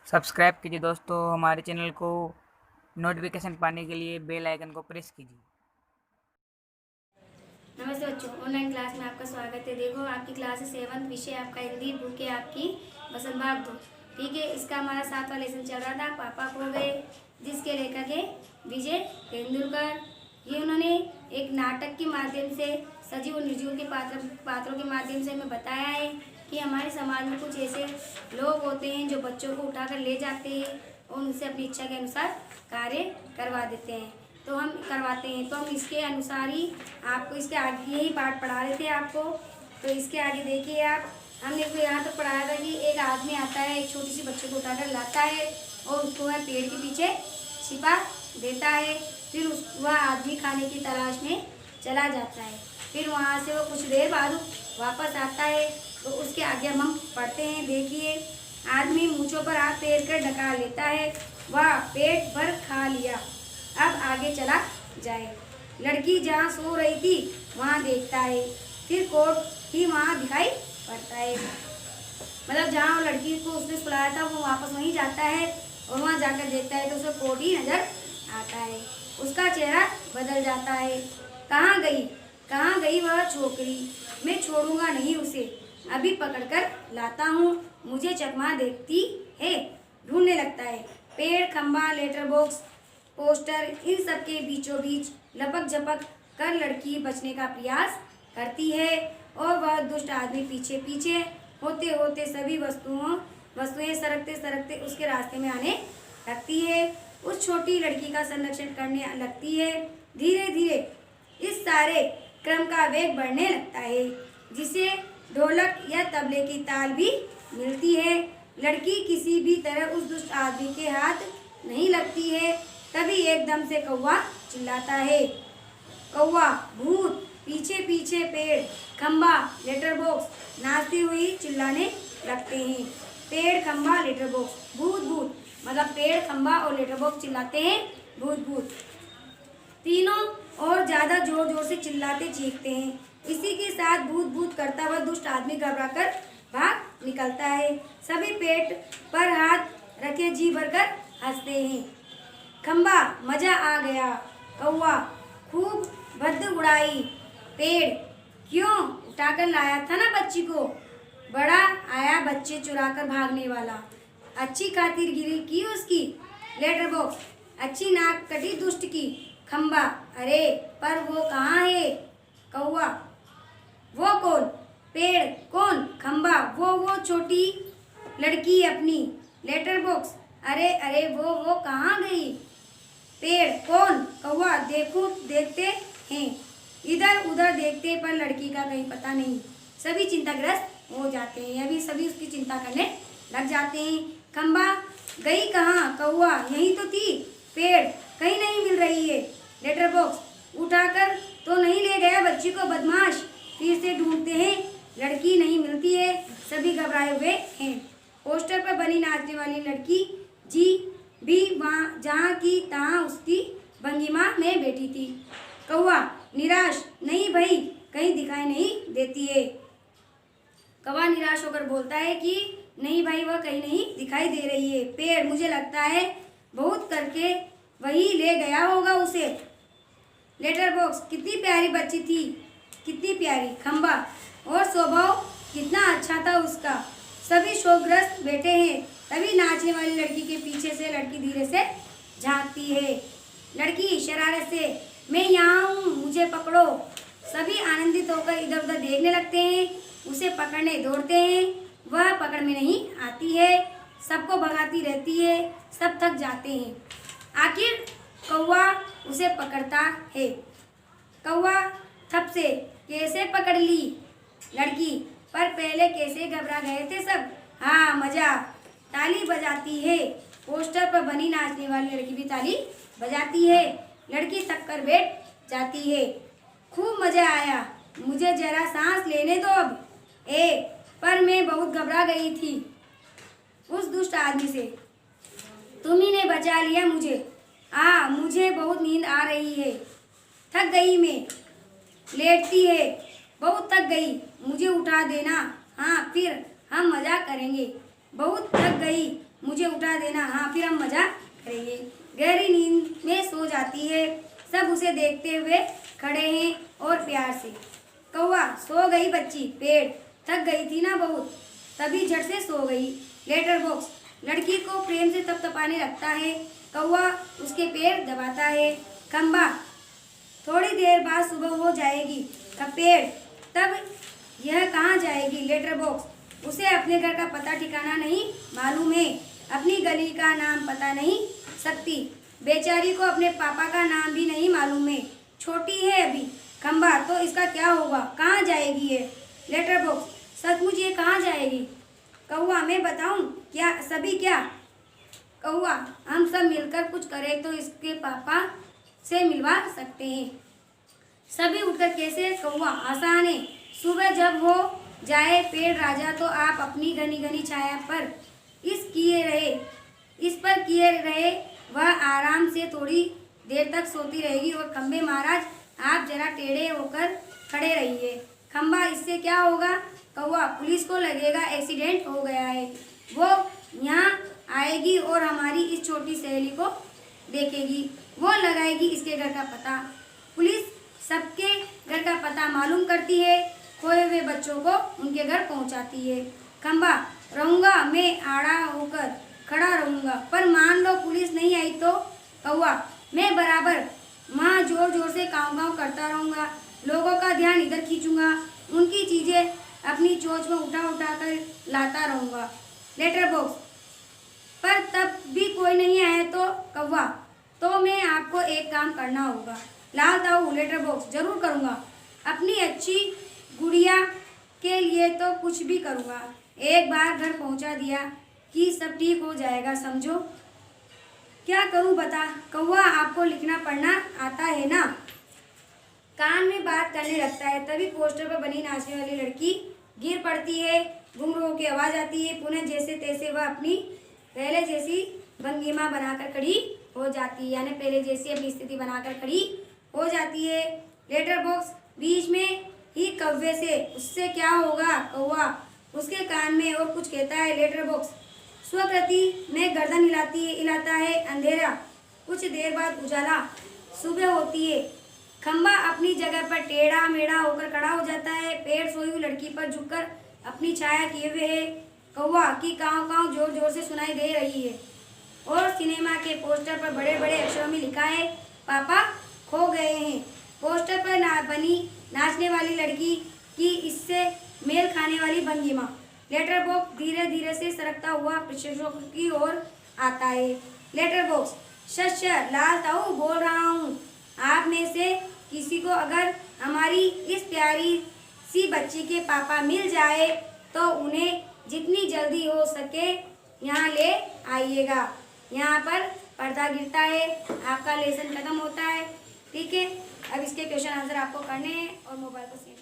Subscribe कीजिए दोस्तों हमारे चैनल को। नोटिफिकेशन पाने के लिए बेल आइकन को प्रेस कीजिए। नमस्ते बच्चों, ऑनलाइन क्लास में आपका स्वागत है। देखो आपकी क्लास है 7th, विषय आपका हिंदी, बुक है आपकी बसंत बाग 2। ठीक है, इसका हमारा 7वां लेसन चल रहा था, पापा खो गए, जिसके लेखक है विजय तेंदुलकर। ये उन्होंने एक नाटक के माध्यम से सजीव और निर्जीव के पात्रों के माध्यम से हमें बताया है कि हमारे समाज में कुछ ऐसे लोग होते हैं जो बच्चों को उठाकर ले जाते हैं और उनसे अपनी इच्छा के अनुसार कार्य करवा देते हैं। तो हम करवाते हैं, तो हम इसके अनुसार ही आपको इसके आगे यही पाठ पढ़ा रहे थे आपको। तो इसके आगे देखिए आप, हमने इसको यहाँ तक पढ़ाया था कि एक आदमी आता है, एक छोटी सी बच्चे को उठाकर लाता है और उसको वह पेड़ के पीछे छिपा देता है। फिर वह आदमी खाने की तलाश में चला जाता है। फिर वहाँ से वो कुछ देर बाद वापस आता है। तो उसके आगे हम पढ़ते हैं, देखिए। आदमी मूंछों पर हाथ फेर कर ढका लेता है, वह पेट भर खा लिया, अब आगे चला जाए। लड़की जहाँ सो रही थी वहाँ देखता है, फिर कोट ही वहाँ दिखाई पड़ता है। मतलब जहाँ लड़की को उसने सुलाया था वो वापस वहीं जाता है और वहाँ जाकर देखता है तो उसे कोट ही नजर आता है। उसका चेहरा बदल जाता है। कहाँ गई वह छोकरी? मैं छोड़ूंगा नहीं उसे, अभी पकड़कर लाता हूँ। मुझे चकमा देखती है, ढूंढने लगता है। पेड़, खंबा, लेटर बॉक्स, पोस्टर, इन सब के बीचों बीच लपक झपक कर लड़की बचने का प्रयास करती है और वह दुष्ट आदमी पीछे पीछे होते होते सभी वस्तुएं सरकते सरकते उसके रास्ते में आने लगती है। उस छोटी लड़की का संरक्षण करने लगती है। धीरे धीरे इस सारे क्रम का वेग बढ़ने लगता है, जिसे ढोलक या तबले की ताल भी मिलती है। लड़की किसी भी तरह उस दुष्ट आदमी के हाथ नहीं लगती है। तभी एकदम से कौवा चिल्लाता है, कौवा, भूत! पीछे पीछे पेड़, खंबा, लेटर बॉक्स नाचती हुई चिल्लाने लगते हैं। पेड़, खंबा, लेटर बॉक्स, भूत भूत, मतलब पेड़, खंबा और लेटर बॉक्स चिल्लाते हैं भूत भूत। तीनों और ज्यादा जोर जोर से चिल्लाते चीखते हैं। इसी के साथ भूत भूत करता हुआ दुष्ट आदमी घबराकर भाग निकलता है। सभी पेट पर हाथ रखे जी भरकर हंसते हैं। खंबा, मजा आ गया। कौवा, खूब भद्द उड़ाई। पेड़, क्यों? उठाकर लाया था ना बच्ची को। बड़ा आया बच्चे चुराकर भागने वाला, अच्छी खातिरगिरी की उसकी। लेटर बॉक्स, अच्छी नाक कटी दुष्ट की। खंबा, अरे पर वो कहाँ है? कौवा, वो कौन? पेड़, कौन? खंबा, वो छोटी लड़की अपनी। लेटर बॉक्स, अरे अरे वो कहाँ गई? पेड़, कौन? कौवा, देखते हैं, इधर उधर देखते पर लड़की का कहीं पता नहीं। सभी चिंताग्रस्त हो जाते हैं, अभी सभी उसकी चिंता करने लग जाते हैं। खंबा, गई कहाँ? कौवा, यही तो थी। पेड़, कहीं नहीं मिल रही है। लेटर बॉक्स, उठाकर तो नहीं ले गया बच्ची को बदमाश? फिर से ढूंढते हैं, लड़की नहीं मिलती है, सभी घबराए हुए हैं। पोस्टर पर बनी नाचने वाली लड़की जी भी वहाँ जहाँ की तहाँ उसकी भंगिमा में बैठी थी। कौवा निराश, नहीं भाई, कहीं दिखाई नहीं देती है। कौवा निराश होकर बोलता है कि नहीं भाई, वह कहीं नहीं दिखाई दे रही है। पेड़, मुझे लगता है बहुत करके वही ले गया होगा उसे। लेटर बॉक्स, कितनी प्यारी बच्ची थी, कितनी प्यारी। खंबा, और स्वभाव कितना अच्छा था उसका। सभी शोकग्रस्त बैठे हैं। तभी नाचने वाली लड़की के पीछे से लड़की धीरे से झांकती है। लड़की शरारत से, मैं यहाँ हूँ, मुझे पकड़ो। सभी आनंदित होकर इधर उधर देखने लगते हैं, उसे पकड़ने दौड़ते हैं। वह पकड़ में नहीं आती है, सबको भगाती रहती है, सब थक जाते हैं। आखिर कौवा उसे पकड़ता है। कौवा थप से, कैसे पकड़ ली लड़की? पर पहले कैसे घबरा गए थे सब। हाँ मजा। ताली बजाती है। पोस्टर पर बनी नाचने वाली लड़की भी ताली बजाती है। लड़की थक कर बैठ जाती है। खूब मजा आया, मुझे जरा सांस लेने दो अब। पर मैं बहुत घबरा गई थी उस दुष्ट आदमी से, तुम ही ने बचा लिया मुझे। मुझे बहुत नींद आ रही है, थक गई मैं। लेटती है, बहुत थक गई, मुझे उठा देना। हाँ फिर हम मजा करेंगे। बहुत थक गई, मुझे उठा देना, हाँ फिर हम मजा करेंगे। गहरी नींद में सो जाती है, सब उसे देखते हुए खड़े हैं और प्यार से। कौवा, सो गई बच्ची, पेड़ थक गई थी ना बहुत, तभी झट से सो गई। लेटर बॉक्स लड़की को प्रेम से थपथपाने लगता है, कौवा उसके पैर दबाता है। खंबा, थोड़ी देर बाद सुबह हो जाएगी। पेड़, तब यह कहाँ जाएगी? लेटर बॉक्स, उसे अपने घर का पता ठिकाना नहीं मालूम है, अपनी गली का नाम पता नहीं सकती, बेचारी को अपने पापा का नाम भी नहीं मालूम है, छोटी है अभी। खंबा, तो इसका क्या होगा? कहाँ जाएगी ये? लेटर बॉक्स, सचमुच ये कहाँ जाएगी? कौवा, मैं बताऊं क्या? सभी क्या? कौवा, हम सब मिलकर कुछ करें तो इसके पापा से मिलवा सकते हैं। सभी उठकर, कैसे? कौवा, आसान है, सुबह जब हो जाए पेड़ राजा तो आप अपनी घनी घनी छाया पर इस पर किए रहे, वह आराम से थोड़ी देर तक सोती रहेगी और खंबे महाराज आप जरा टेढ़े होकर खड़े रहिए। खंबा, इससे क्या होगा? कौवा, पुलिस को लगेगा एक्सीडेंट हो गया है, वो यहाँ आएगी और हमारी इस छोटी सहेली को देखेगी, वो लगाएगी इसके घर का पता। पुलिस सबके घर का पता मालूम करती है, खोए हुए बच्चों को उनके घर पहुंचाती है। खंबा, रहूँगा, मैं आड़ा होकर खड़ा रहूँगा, पर मान लो पुलिस नहीं आई तो? कौवा, मैं बराबर वहाँ जोर जोर से काँव काँव करता रहूँगा, लोगों का ध्यान इधर खींचूंगा, उनकी चीज़ें अपनी चोंच में उठा उठा कर लाता रहूँगा। लेटर बॉक्स, पर तब भी कोई नहीं आया तो? कौवा, तो मैं आपको एक काम करना होगा। लाल ताऊ, लेटर बॉक्स, जरूर करूँगा, अपनी अच्छी गुड़िया के लिए तो कुछ भी करूँगा, एक बार घर पहुँचा दिया कि सब ठीक हो जाएगा, समझो। क्या करूँ बता? कौवा, आपको लिखना पढ़ना आता है ना? कान में बात करने लगता है, तभी पोस्टर पर बनी नाचने वाली लड़की गिर पड़ती है, घुंघरू की आवाज़ आती है, पुनः जैसे तैसे वह अपनी पहले जैसी भंगिमा बनाकर खड़ी हो जाती है, यानी पहले जैसी अपनी स्थिति बनाकर खड़ी हो जाती है। लेटर बॉक्स बीच में ही कौवे से, उससे क्या होगा? कौवा उसके कान में और कुछ कहता है। लेटर बॉक्स स्वकृति में गर्दन हिलाता है। अंधेरा, कुछ देर बाद उजाला, सुबह होती है। खंबा अपनी जगह पर टेढ़ा मेढ़ा होकर खड़ा हो जाता है, पेड़ सोई हुई लड़की पर झुककर अपनी छाया किए हुए है। कौवा की काँव काँव जोर जोर से सुनाई दे रही है और सिनेमा के पोस्टर पर बड़े बड़े अक्षरों में लिखा है, पापा खो गए हैं। पोस्टर पर बनी नाचने वाली लड़की की इससे मेल खाने वाली भंगिमा। लेटर बॉक्स धीरे धीरे से सरकता हुआ प्रेक्षकों की ओर आता है। लेटर बॉक्स, शस्य लाल ताऊ बोल रहा हूँ, आप में से किसी को अगर हमारी इस प्यारी सी बच्ची के पापा मिल जाए तो उन्हें जितनी जल्दी हो सके यहाँ ले आइएगा। यहाँ पर पर्दा गिरता है, आपका लेसन खत्म होता है, ठीक है। अब इसके क्वेश्चन आंसर आपको करने हैं और मोबाइल को सेव